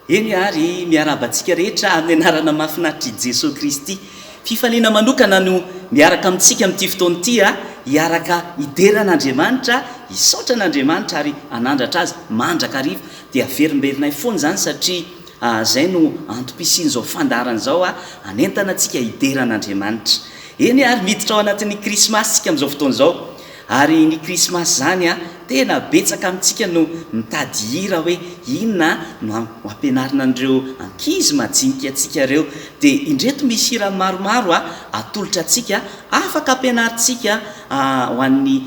eny ary miarabantsika rehetra amin'ny anarana mahafinaritra i Jesosy Kristy. Fifaliana manokana no miaraka amintsika amin'ity fotoana ity hiaraka hideran'Andriamanitra, hisaotra an'Andriamanitra ary anandratra azy mandraka ariva. Dia averimberinay foana zany satria zay no antom-pisiany zao fandarana zao anentana antsika hideran'Andriamanitra. Eny ary miditra ao anatin'ny krismasy tsika amin'izao fotoana zao. Ary ny krismasy zany tena betsaka amintsika no mitady hira hoe inona no ampianarina an'ireo ankizy majinika atsika reo. Dia indreto misy hira maromaro atolotra atsika afaka ampianarintsika ho an'ny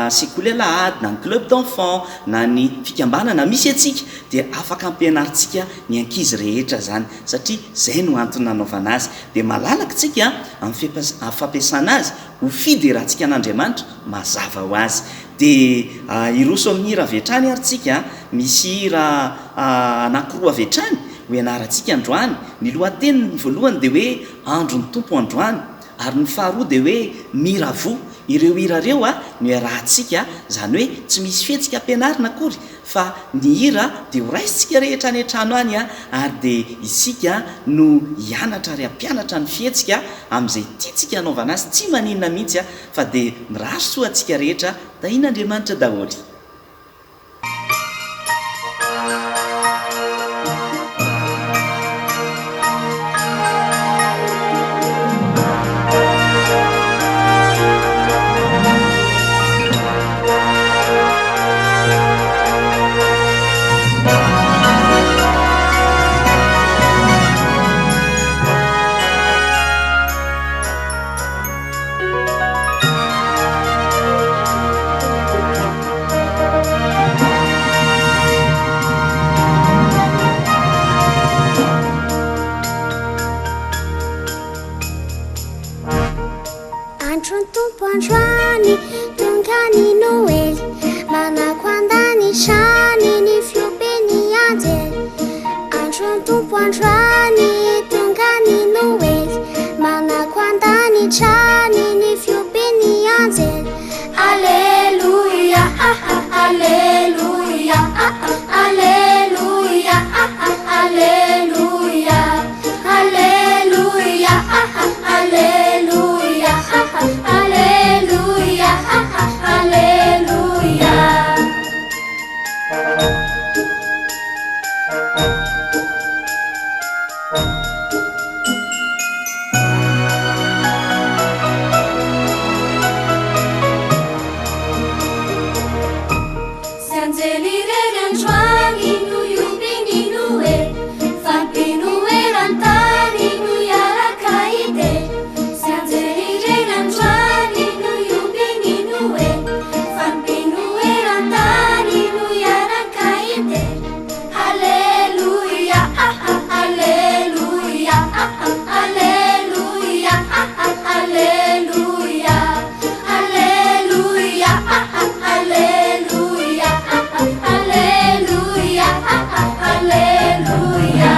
sekoly alahady na ny club d'enfant na ny fikambanana misy atsika dia afaka ampianarintsika ny ankizy rehetra zany satria zay no antony nanaovana azy. Dia malalaka tsika amin'ny fampiasana azy ho fiderahantsika an'Andriamanitra mazava ho azy. Dia iroso amin'ny hira avy hatrany ary tsika misy hira anankiroa avy hatrany ho ianarantsika androany. Ny lohateniny voalohany dia hoe andro ny tompo androany, ary ny faharoa dia hoe miravo. Ireo hira reo no iarahantsika, zany hoe tsy misy fihetsika ampianarina akory fa ny hira dia ho raisintsika rehetra any an-trano any ary dia isika no hianatra ary ampianatra ny fihetsika amin'izay tiantsika hanaovana azy, tsy maninona mihitsy fa dia mirary soa antsika rehetra da in'Andriamanitra daholo. Androany tonga ny Noely, manako andany trany ny fiompiany anjely. Androany tonga ny Noely, manako andany trany ny fiompiany anjely. Alleluia, alleluia, alleluia, alleluia, alleluia, alleluia, alleluia, alleluia. Sanjeli reganjwani nu yubini nuwe, fampinu erantani nu yarakaide. Sanjeli reganjwani nu yubini nuwe, fampinu erantani nu yarakaide. Alleluia, alleluia, alleluia, alleluia, alleluia, alleluia, alleluia, alleluia.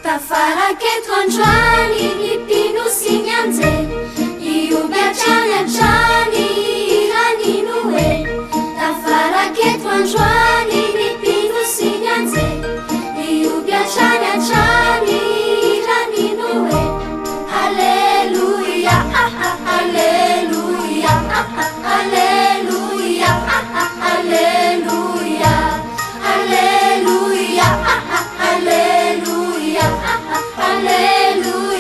Tafaraketo androany ny mpino sy ny anjely, iomy hatrany hatrany irany Noely. Tafaraketo androany ny mpino sy ny anjely, iomy hatrany hatrany irany Noely. Alleluia, alleluia, alleluia, alleluia, alleluia, alleluia, alleluia.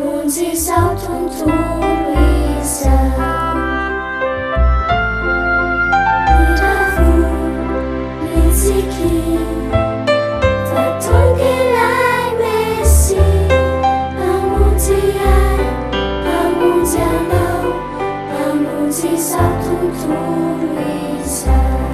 monjy zao tontolo izao miravo mitsiky fa tonga ilay Mesy hamonjy ahy hamonjy anao hamonjy zao tontolo izao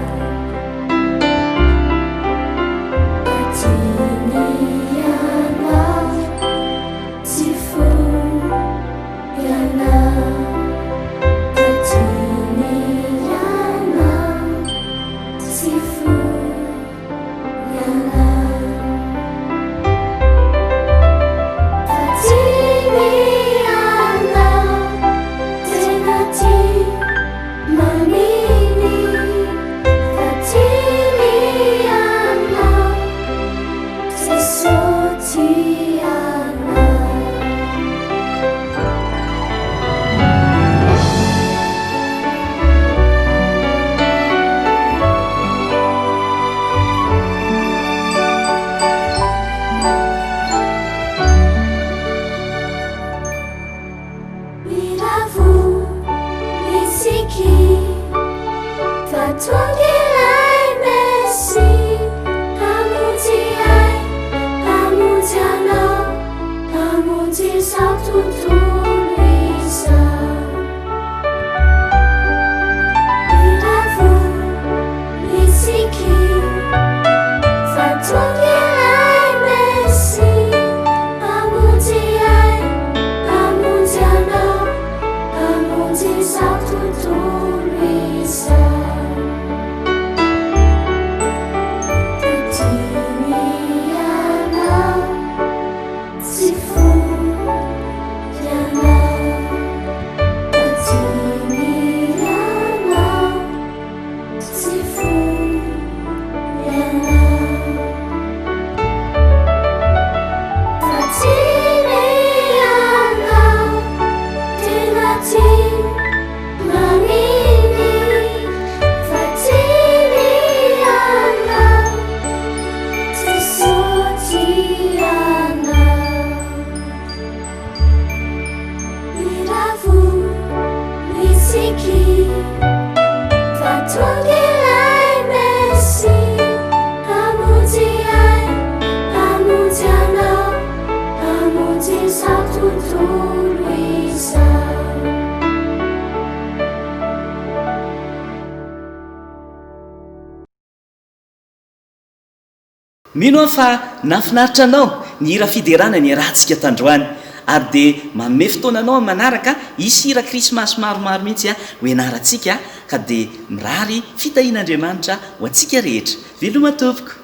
mino aho fa nafinaritra anao ny hira fiderana ny rahantsika tandroany ary dia manome fotoana anao manaraka isy hira krismasy maromaro mihitsy a hoenarantsika ka dia mirary fitahian'Andriamanitra ho antsika rehetra veloma tompoko.